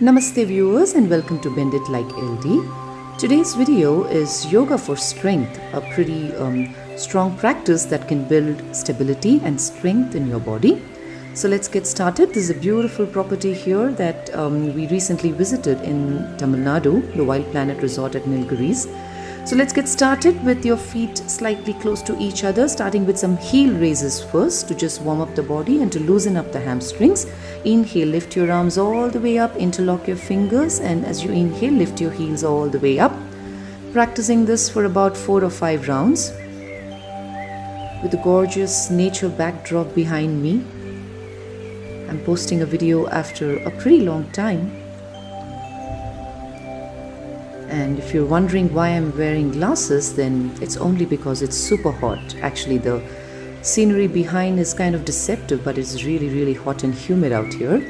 Namaste viewers and welcome to Bend It Like LD. Today's video is yoga for strength, a pretty strong practice that can build stability and strength in your body. So let's get started. This is a beautiful property here that we recently visited in Tamil Nadu, the Wild Planet Resort at Nilgiris. So let's get started with your feet slightly close to each other, starting with some heel raises first to just warm up the body and to loosen up the hamstrings. Inhale, lift your arms all the way up, interlock your fingers, and as you inhale, lift your heels all the way up. Practicing this for about 4 or 5 rounds with a gorgeous nature backdrop behind me. I'm posting a video after a pretty long time. And if you're wondering why I'm wearing glasses, then it's only because it's super hot. Actually, the scenery behind is kind of deceptive, but it's really hot and humid out here.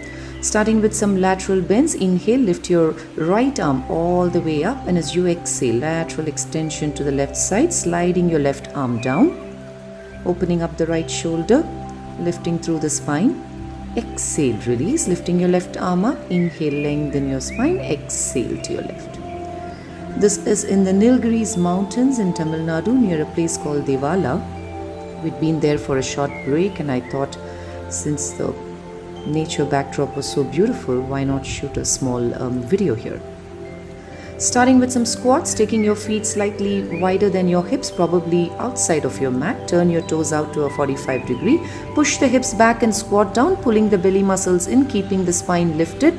Starting with some lateral bends, inhale, lift your right arm all the way up, and as you exhale, lateral extension to the left side, sliding your left arm down, opening up the right shoulder, lifting through the spine. Exhale, release, lifting your left arm up, inhale, lengthen your spine, exhale to your left. This is in the Nilgiris mountains in Tamil Nadu near a place called Devala. We'd been there for a short break, and I thought since the nature backdrop was so beautiful, why not shoot a small video here. Starting with some squats, taking your feet slightly wider than your hips, probably outside of your mat. Turn your toes out to a 45 degree. Push the hips back and squat down, pulling the belly muscles in, keeping the spine lifted,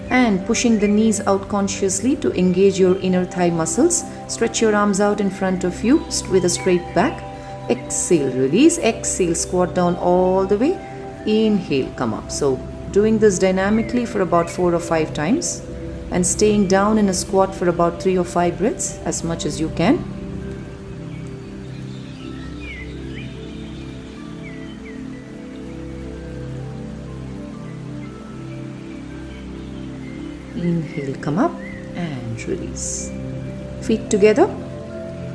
and pushing the knees out consciously to engage your inner thigh muscles. Stretch your arms out in front of you with a straight back. Exhale, release. Exhale, squat down all the way. Inhale, come up. So doing this dynamically for about 4 or 5 times and staying down in a squat for about 3 or 5 breaths, as much as you can. Inhale, come up and release. Feet together.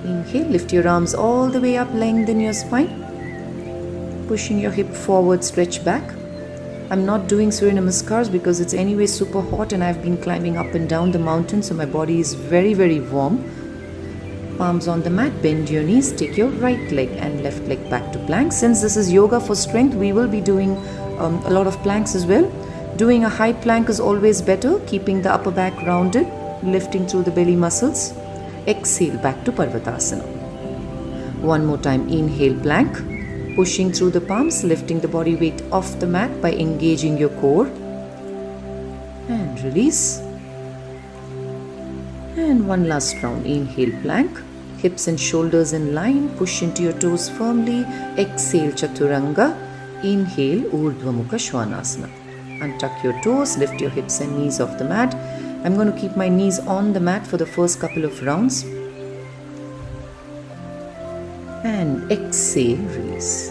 Inhale, lift your arms all the way up, lengthen your spine. Pushing your hip forward, stretch back. I'm not doing Surya Namaskars because it's anyway super hot and I've been climbing up and down the mountain, so my body is very warm. Palms on the mat, bend your knees, take your right leg and left leg back to plank. Since this is yoga for strength, we will be doing a lot of planks as well. Doing a high plank is always better, keeping the upper back rounded, lifting through the belly muscles. Exhale, back to Parvatasana. One more time, inhale, plank. Pushing through the palms, lifting the body weight off the mat by engaging your core. And release. And one last round, inhale, plank. Hips and shoulders in line, push into your toes firmly. Exhale, Chaturanga. Inhale, Urdhva Mukha Svanasana. Untuck your toes, lift your hips and knees off the mat. I'm going to keep my knees on the mat for the first couple of rounds. And exhale, release.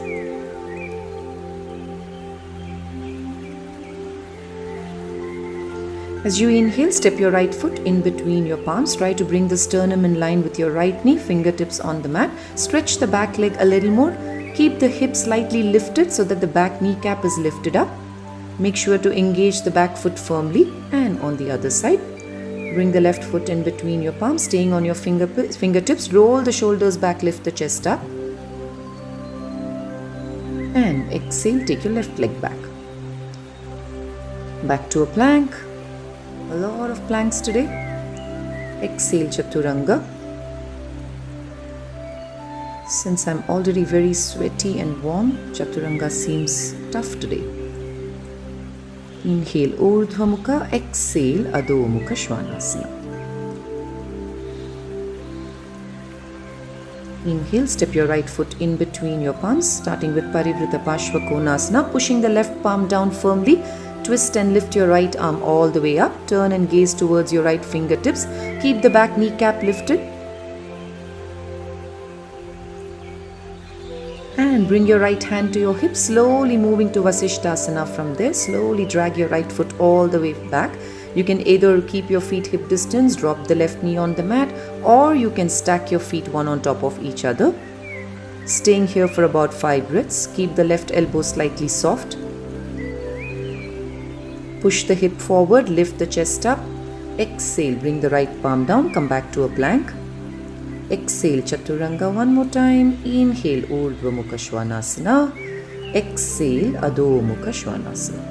As you inhale, step your right foot in between your palms. Try to bring the sternum in line with your right knee, fingertips on the mat. Stretch the back leg a little more. Keep the hip slightly lifted so that the back kneecap is lifted up. Make sure to engage the back foot firmly, and on the other side, bring the left foot in between your palms, staying on your fingertips. Roll the shoulders back, lift the chest up. And exhale, take your left leg back. Back to a plank. A lot of planks today. Exhale, Chaturanga. Since I'm already very sweaty and warm, Chaturanga seems tough today. Inhale, Urdhva Mukha. Exhale, Adho Mukha Svanasana. Inhale, step your right foot in between your palms, starting with Parivrita Parshva Konasana. Pushing the left palm down firmly. Twist and lift your right arm all the way up. Turn and gaze towards your right fingertips. Keep the back kneecap lifted. And bring your right hand to your hip, slowly moving to Vasishthasana from there. Slowly drag your right foot all the way back. You can either keep your feet hip distance, drop the left knee on the mat, or you can stack your feet one on top of each other. Staying here for about 5 breaths. Keep the left elbow slightly soft. push the hip forward, lift the chest up. Exhale, bring the right palm down, come back to a plank. Exhale, Chaturanga one more time. Inhale, Urdhva Mukha Svanasana. Exhale, Adho Mukha Svanasana.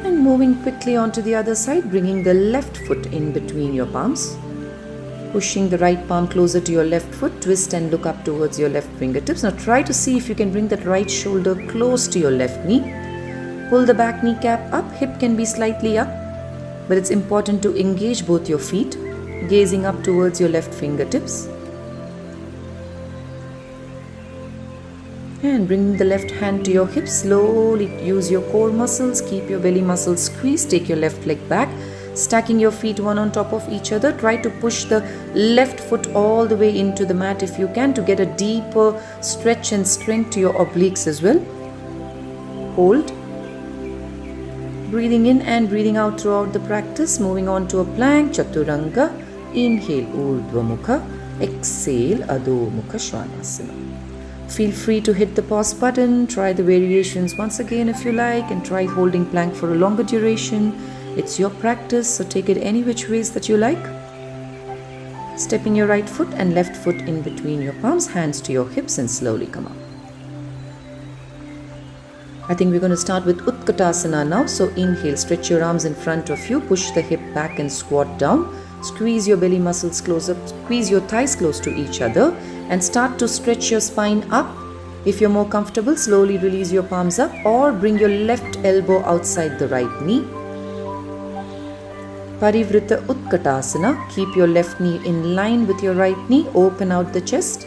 And moving quickly onto the other side, bringing the left foot in between your palms. Pushing the right palm closer to your left foot, twist and look up towards your left fingertips. Now try to see if you can bring that right shoulder close to your left knee. Pull the back kneecap up, hip can be slightly up, but it's important to engage both your feet, gazing up towards your left fingertips. And bring the left hand to your hip, slowly use your core muscles, keep your belly muscles squeezed, take your left leg back. Stacking your feet one on top of each other, try to push the left foot all the way into the mat if you can to get a deeper stretch and strength to your obliques as well. Hold. Breathing in and breathing out throughout the practice. Moving on to a plank, Chaturanga. Inhale, Urdhva Mukha. Exhale, Adho Mukha Svanasana. Feel free to hit the pause button. Try the variations once again if you like, and try holding plank for a longer duration. It's your practice, so take it any which ways that you like. Stepping your right foot and left foot in between your palms, hands to your hips, and slowly come up. I think we're going to start with Utkatasana now. So inhale, stretch your arms in front of you, push the hip back and squat down. Squeeze your belly muscles close up, squeeze your thighs close to each other, and start to stretch your spine up. If you're more comfortable, slowly release your palms up or bring your left elbow outside the right knee. Parivrita Utkatasana. Keep your left knee in line with your right knee. Open out the chest.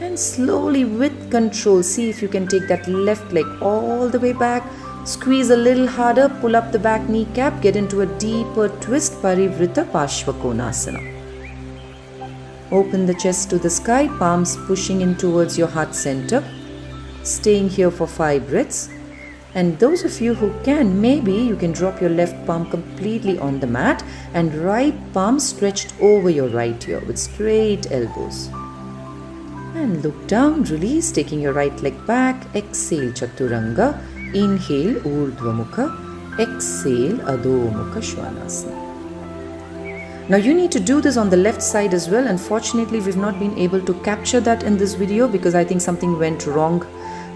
And slowly, with control, see if you can take that left leg all the way back. Squeeze a little harder. Pull up the back kneecap. Get into a deeper twist. Parivrita Parshvakonasana. Open the chest to the sky. Palms pushing in towards your heart center. Staying here for 5 breaths. And those of you who can, maybe you can drop your left palm completely on the mat and right palm stretched over your right ear with straight elbows. And look down, release, taking your right leg back. Exhale, Chaturanga. Inhale, Urdhva Mukha. Exhale, Adho Mukha Svanasana. Now you need to do this on the left side as well. Unfortunately, we've not been able to capture that in this video because I think something went wrong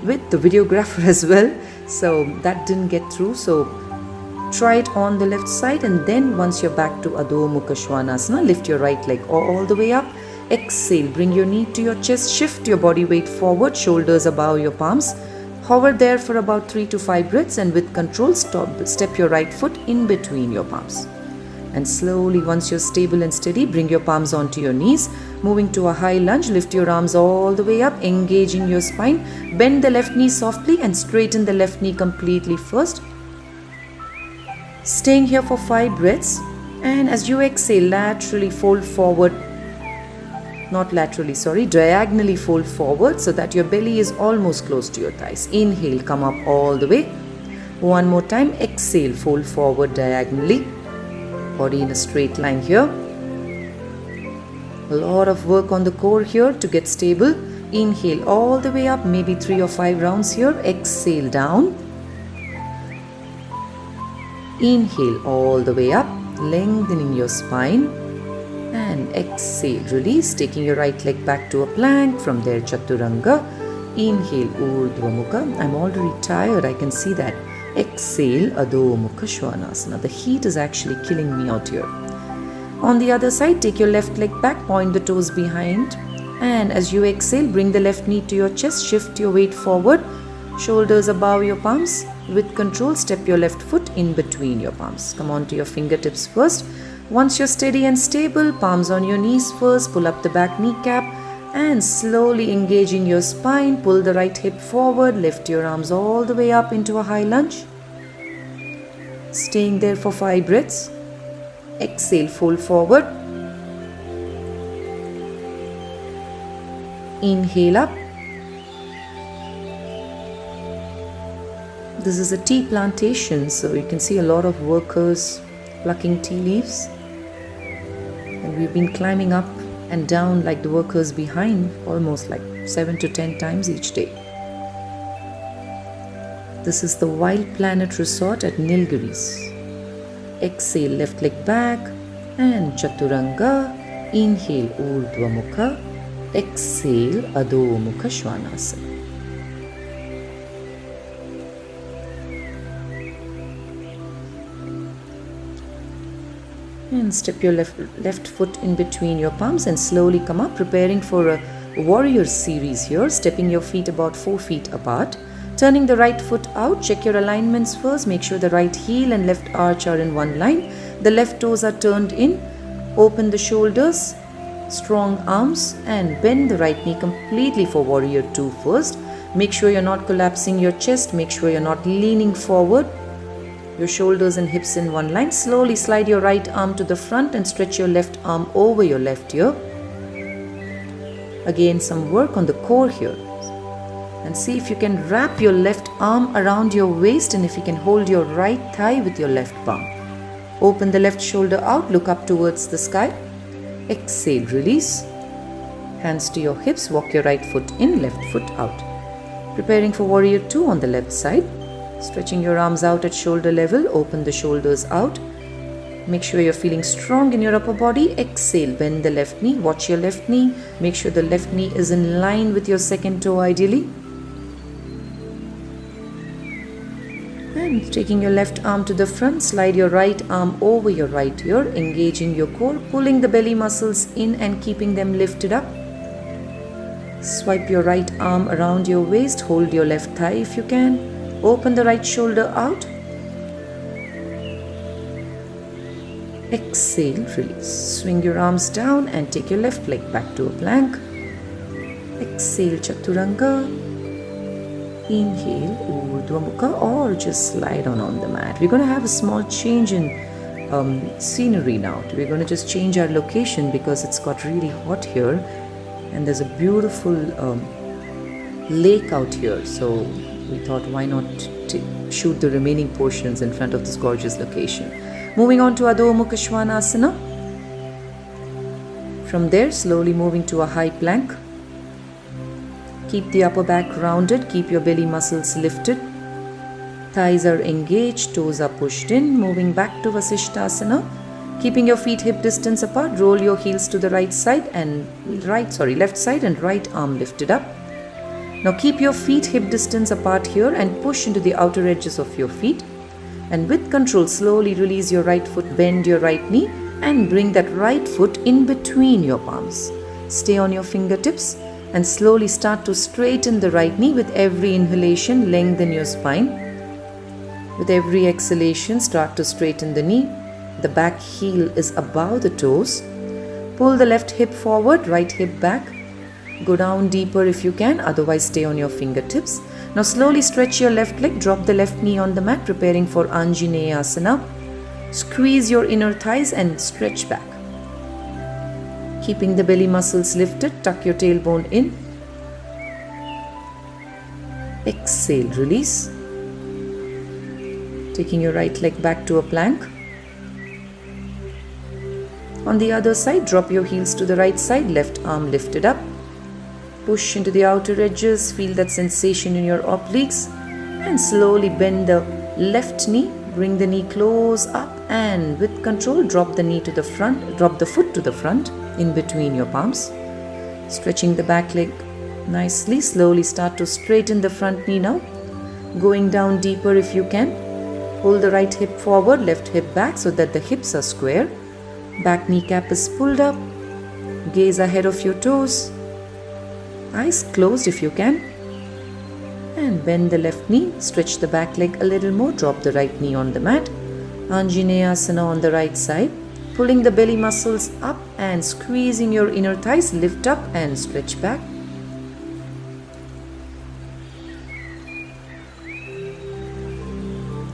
with the videographer as well. So that didn't get through. So try it on the left side, and then once you're back to Adho Mukha Svanasana, lift your right leg all the way up. Exhale, bring your knee to your chest, shift your body weight forward, shoulders above your palms. Hover there for about 3 to 5 breaths, and with control, step your right foot in between your palms. And slowly, once you're stable and steady, bring your palms onto your knees. Moving to a high lunge, lift your arms all the way up, engaging your spine. Bend the left knee softly and straighten the left knee completely first. Staying here for 5 breaths. And as you exhale, laterally fold forward. Diagonally fold forward so that your belly is almost close to your thighs. Inhale, come up all the way. One more time, exhale, fold forward diagonally. Body in a straight line here. A lot of work on the core here to get stable. Inhale all the way up, maybe 3 or 5 rounds here. Exhale down. Inhale all the way up, lengthening your spine. And exhale, release, taking your right leg back to a plank. From there, Chaturanga. Inhale, Urdhva Mukha. I'm already tired, I can see that. Exhale, Adho Mukha Svanasana. The heat is actually killing me out here. On the other side, take your left leg back, point the toes behind. And as you exhale, bring the left knee to your chest, shift your weight forward. Shoulders above your palms. With control, step your left foot in between your palms. Come on to your fingertips first. Once you're steady and stable, palms on your knees first. Pull up the back kneecap. And slowly engaging your spine, pull the right hip forward, lift your arms all the way up into a high lunge. Staying there for 5 breaths. Exhale, fold forward. Inhale up. This is a tea plantation, so you can see a lot of workers plucking tea leaves. And we've been climbing up and down like the workers behind almost like 7 to 10 times each day. This is the Wild Planet Resort at Nilgiris. Exhale, left leg back and Chaturanga. Inhale, Urdhva Mukha. Exhale, Adho Mukha Svanasana. And step your left foot in between your palms and slowly come up, preparing for a warrior series here, stepping your feet about 4 feet apart. Turning the right foot out, check your alignments first, make sure the right heel and left arch are in one line. The left toes are turned in. Open the shoulders, strong arms, and bend the right knee completely for warrior 2 first. Make sure you're not collapsing your chest, make sure you're not leaning forward. Your shoulders and hips in one line. Slowly slide your right arm to the front and stretch your left arm over your left ear. Again, some work on the core here. And see if you can wrap your left arm around your waist and if you can hold your right thigh with your left palm. Open the left shoulder out, look up towards the sky. Exhale, release. Hands to your hips, walk your right foot in, left foot out. Preparing for warrior 2 on the left side. Stretching your arms out at shoulder level, open the shoulders out. Make sure you're feeling strong in your upper body. Exhale, bend the left knee, watch your left knee. Make sure the left knee is in line with your second toe ideally. And taking your left arm to the front, slide your right arm over your right ear, engaging your core, pulling the belly muscles in and keeping them lifted up. Swipe your right arm around your waist, hold your left thigh if you can. Open the right shoulder out. Exhale, release. Swing your arms down and take your left leg back to a plank. Exhale, Chaturanga. Inhale, Urdhva Mukha, or just slide on the mat. We're going to have a small change in scenery now. We're going to just change our location because it's got really hot here and there's a beautiful lake out here. So we thought, why not shoot the remaining portions in front of this gorgeous location. Moving on to Adho Mukha Svanasana. From there, slowly moving to a high plank. Keep the upper back rounded, keep your belly muscles lifted. Thighs are engaged, toes are pushed in. Moving back to Vasishthasana. Keeping your feet hip distance apart, roll your heels to the right side and left side and right arm lifted up. Now keep your feet hip distance apart here and push into the outer edges of your feet. And with control, slowly release your right foot, bend your right knee and bring that right foot in between your palms. Stay on your fingertips and slowly start to straighten the right knee. With every inhalation, lengthen your spine. With every exhalation, start to straighten the knee. The back heel is above the toes. Pull the left hip forward, right hip back. Go down deeper if you can, otherwise stay on your fingertips. Now slowly stretch your left leg, drop the left knee on the mat, preparing for Anjaneya Asana. Squeeze your inner thighs and stretch back. Keeping the belly muscles lifted, tuck your tailbone in. Exhale, release. Taking your right leg back to a plank. On the other side, drop your heels to the right side, left arm lifted up. Push into the outer edges, feel that sensation in your obliques and slowly bend the left knee, bring the knee close up and with control drop the knee to the front, drop the foot to the front in between your palms. Stretching the back leg nicely, slowly start to straighten the front knee now. Going down deeper if you can. Pull the right hip forward, left hip back so that the hips are square. Back kneecap is pulled up. Gaze ahead of your toes. Eyes closed if you can. And bend the left knee, stretch the back leg a little more, drop the right knee on the mat. Anjaneya Asana on the right side. Pulling the belly muscles up and squeezing your inner thighs, lift up and stretch back.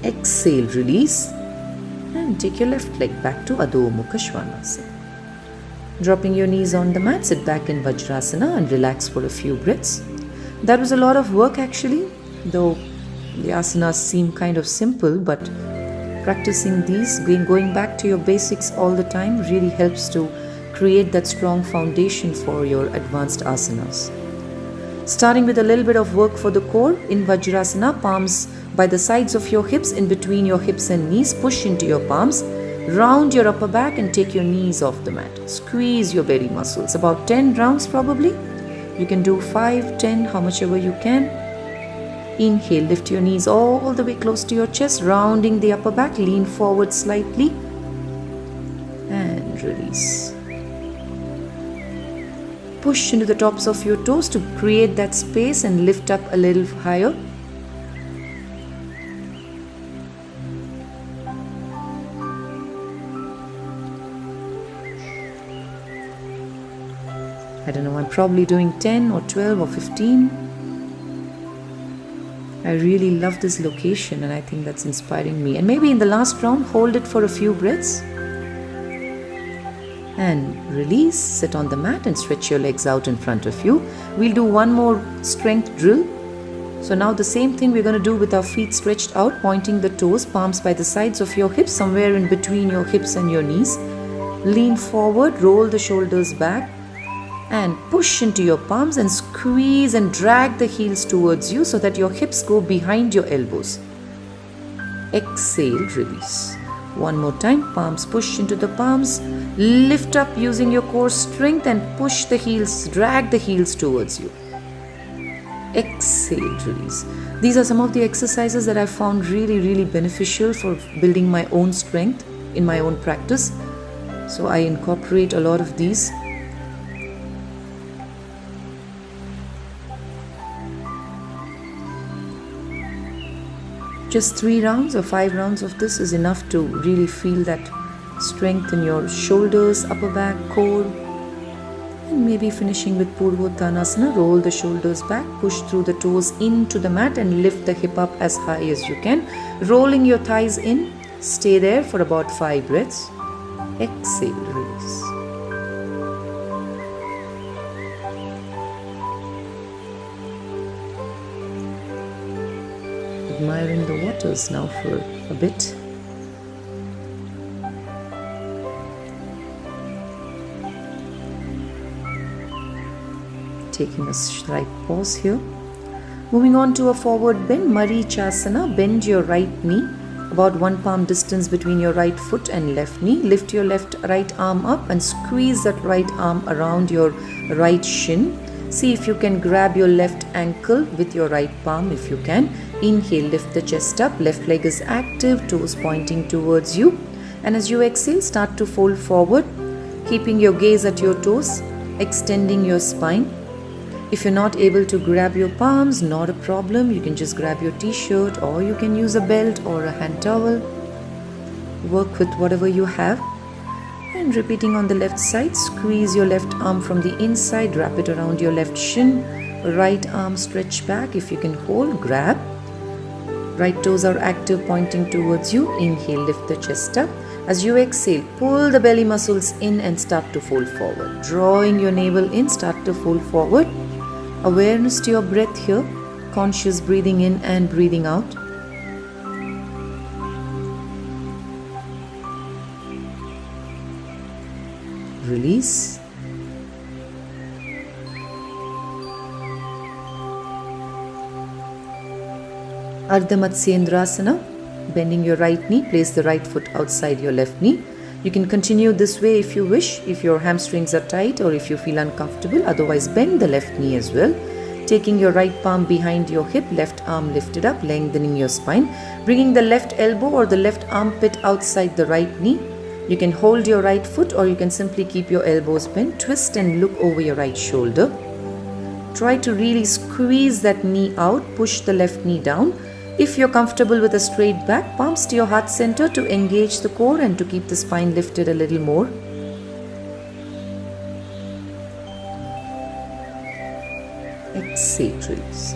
Exhale, release. And take your left leg back to Adho Mukha Svanasana. Dropping your knees on the mat, sit back in Vajrasana and relax for a few breaths. That was a lot of work actually, though the asanas seem kind of simple, but practicing these, going back to your basics all the time really helps to create that strong foundation for your advanced asanas. Starting with a little bit of work for the core in Vajrasana, palms by the sides of your hips, in between your hips and knees. Push into your palms. Round your upper back and take your knees off the mat. Squeeze your belly muscles. About 10 rounds probably. You can do 5, 10, how much ever you can. Inhale, lift your knees all the way close to your chest, rounding the upper back. Lean forward slightly and release. Push into the tops of your toes to create that space and lift up a little higher. I don't know, I'm probably doing 10 or 12 or 15. I really love this location and I think that's inspiring me. And maybe in the last round, hold it for a few breaths. And release, sit on the mat and stretch your legs out in front of you. We'll do one more strength drill. So now the same thing we're going to do with our feet stretched out, pointing the toes, palms by the sides of your hips, somewhere in between your hips and your knees. Lean forward, roll the shoulders back and push into your palms and squeeze and drag the heels towards you so that your hips go behind your elbows. Exhale, release. One more time, palms push into the palms, lift up using your core strength and push the heels, drag the heels towards you. Exhale, release. These are some of the exercises that I found really beneficial for building my own strength in my own practice. So I incorporate a lot of these. Just 3 rounds or 5 rounds of this is enough to really feel that strength in your shoulders, upper back, core. And maybe finishing with Purvottanasana. Roll the shoulders back, push through the toes into the mat and lift the hip up as high as you can. Rolling your thighs in. Stay there for about 5 breaths. Exhale, release. Admiring the waters now for a bit. Taking a slight pause here. Moving on to a forward bend, Marichasana. Bend your right knee about 1 palm distance between your right foot and left knee. Lift your right arm up and squeeze that right arm around your right shin. See if you can grab your left ankle with your right palm if you can. Inhale, lift the chest up, left leg is active, toes pointing towards you. And as you exhale, start to fold forward, keeping your gaze at your toes, extending your spine. If you're not able to grab your palms, not a problem. You can just grab your t-shirt or you can use a belt or a hand towel. Work with whatever you have. And repeating on the left side, squeeze your left arm from the inside, wrap it around your left shin. Right arm stretch back. If you can hold, grab. Right toes are active, pointing towards you. Inhale, lift the chest up. As you exhale, pull the belly muscles in and start to fold forward. Drawing your navel in, start to fold forward. Awareness to your breath here. Conscious breathing in and breathing out. Release. Ardha Matsyendrasana. Bending your right knee, place the right foot outside your left knee. You can continue this way if you wish, if your hamstrings are tight or if you feel uncomfortable. Otherwise, bend the left knee as well. Taking your right palm behind your hip, left arm lifted up, lengthening your spine. Bringing the left elbow or the left armpit outside the right knee. You can hold your right foot or you can simply keep your elbows bent. Twist and look over your right shoulder. Try to really squeeze that knee out. Push the left knee down. If you're comfortable with a straight back, palms to your heart center to engage the core and to keep the spine lifted a little more. Exhale, release.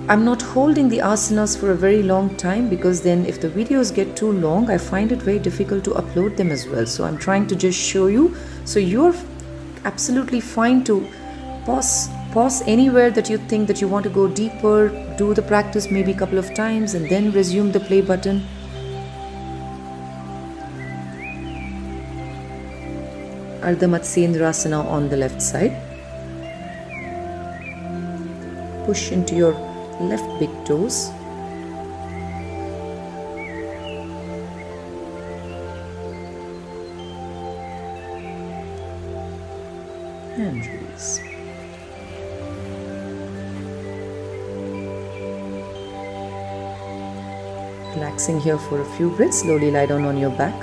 I'm not holding the asanas for a very long time because then if the videos get too long, I find it very difficult to upload them as well. So I'm trying to just show you. So you're absolutely fine to pause anywhere that you think that you want to go deeper, do the practice maybe a couple of times and then resume the play button. Ardha Matsyendrasana on the left side. Push into your left big toes. and release. Relaxing here for a few breaths, slowly lie down on your back.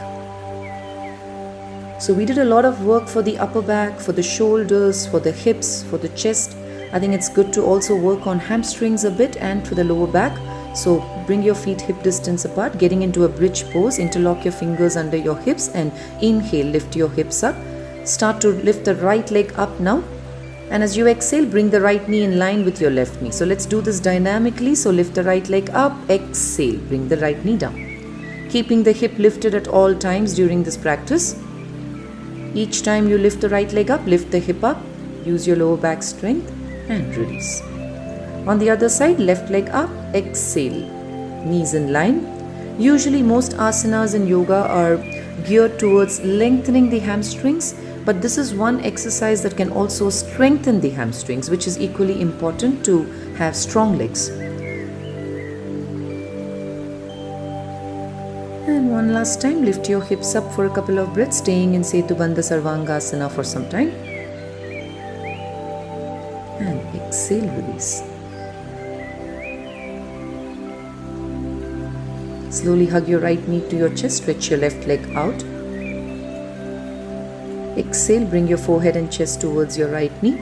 So we did a lot of work for the upper back, for the shoulders, for the hips, for the chest. I think it's good to also work on hamstrings a bit and for the lower back. So bring your feet hip distance apart, getting into a bridge pose, interlock your fingers under your hips and inhale, lift your hips up. Start to lift the right leg up now. And as you exhale, bring the right knee in line with your left knee. So let's do this dynamically. So lift the right leg up, exhale, bring the right knee down. Keeping the hip lifted at all times during this practice. Each time you lift the right leg up, lift the hip up, use your lower back strength and release. On the other side, left leg up, exhale, knees in line. Usually most asanas in yoga are geared towards lengthening the hamstrings, but this is one exercise that can also strengthen the hamstrings, which is equally important to have strong legs. And one last time, lift your hips up for a couple of breaths, staying in Setubandha Sarvangasana for some time. And exhale, release. Slowly hug your right knee to your chest, stretch your left leg out. Exhale, bring your forehead and chest towards your right knee.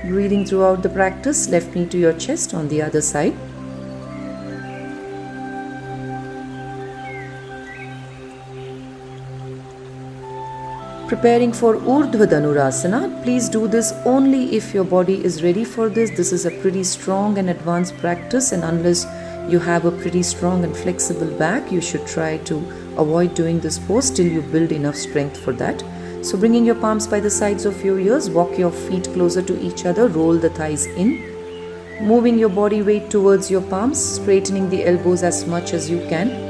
Breathing throughout the practice, left knee to your chest on the other side. Preparing for Urdhva Dhanurasana. Please do this only if your body is ready for this. This is a pretty strong and advanced practice, and unless you have a pretty strong and flexible back, you should try to avoid doing this pose till you build enough strength for that. So bringing your palms by the sides of your ears, walk your feet closer to each other, roll the thighs in. Moving your body weight towards your palms, straightening the elbows as much as you can.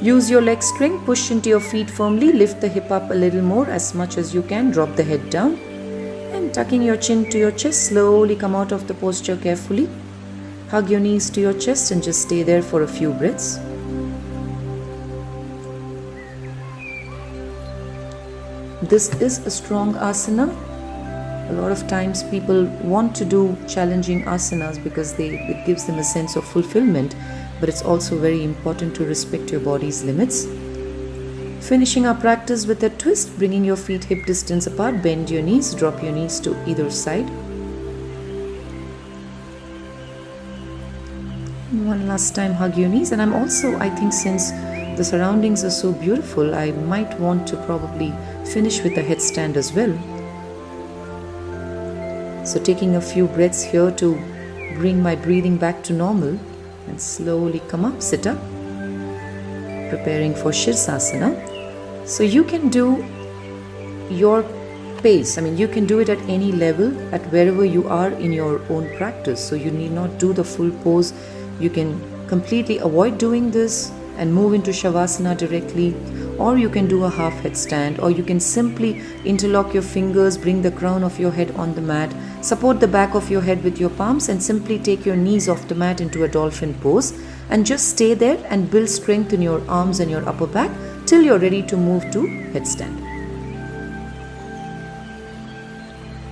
Use your leg strength, push into your feet firmly, lift the hip up a little more as much as you can, drop the head down. And tucking your chin to your chest, slowly come out of the posture carefully. Hug your knees to your chest and just stay there for a few breaths. This is a strong asana. A lot of times people want to do challenging asanas because it gives them a sense of fulfillment, but it's also very important to respect your body's limits. Finishing our practice with a twist, bringing your feet hip distance apart, bend your knees, drop your knees to either side. And one last time, hug your knees. And I think since the surroundings are so beautiful, I might want to probably finish with a headstand as well. So taking a few breaths here to bring my breathing back to normal, and slowly come up, sit up, preparing for Shirsasana. So you can do your pace. You can do it at any level, at wherever you are in your own practice. So you need not do the full pose. You can completely avoid doing this and move into Shavasana directly, or you can do a half headstand, or you can simply interlock your fingers, bring the crown of your head on the mat, support the back of your head with your palms, and simply take your knees off the mat into a dolphin pose, and just stay there and build strength in your arms and your upper back till you're ready to move to headstand.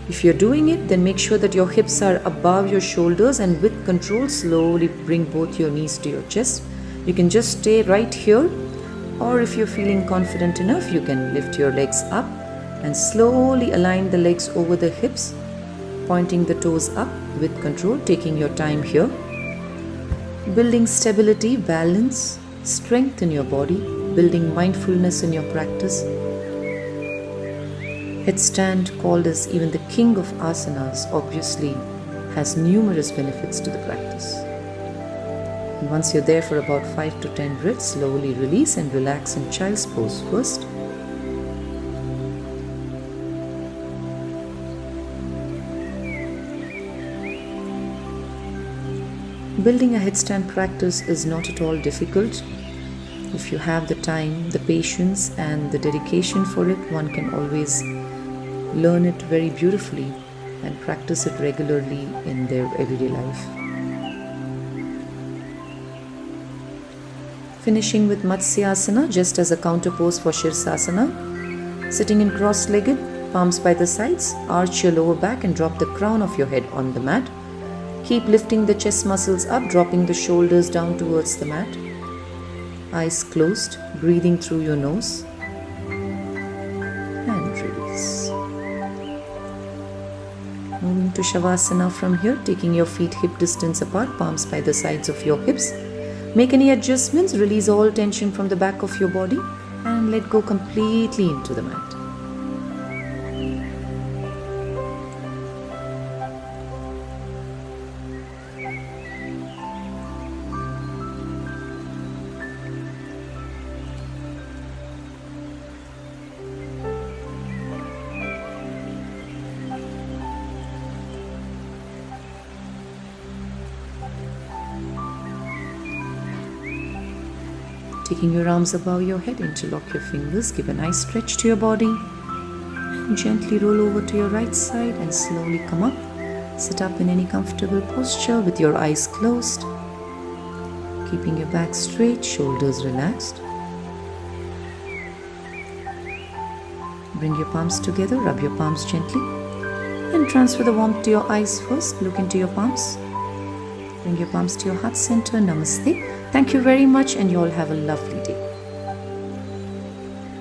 If you're doing it, then make sure that your hips are above your shoulders, and with control, slowly bring both your knees to your chest. You can just stay right here, or if you're feeling confident enough, you can lift your legs up and slowly align the legs over the hips, pointing the toes up with control, taking your time here. Building stability, balance, strength in your body, building mindfulness in your practice. Headstand, called as even the king of asanas, obviously has numerous benefits to the practice. And once you're there for about 5 to 10 breaths, slowly release and relax in child's pose first. Building a headstand practice is not at all difficult. If you have the time, the patience and the dedication for it, one can always learn it very beautifully and practice it regularly in their everyday life. Finishing with Matsyasana, just as a counter pose for Shirsasana. Sitting in cross-legged, Palms by the sides, arch your lower back and drop the crown of your head on the mat. Keep lifting the chest muscles up, dropping the shoulders down towards the mat. Eyes closed, breathing through your nose. And release. Moving to Shavasana from here, taking your feet hip distance apart, palms by the sides of your hips. Make any adjustments, release all tension from the back of your body and let go completely into the mat. Taking your arms above your head, interlock your fingers, give a nice stretch to your body and gently roll over to your right side and slowly come up. Sit up in any comfortable posture with your eyes closed, keeping your back straight, shoulders relaxed. Bring your palms together, rub your palms gently and transfer the warmth to your eyes first. Look into your palms. Bring your palms to your heart center. Namaste. Thank you very much and you all have a lovely day.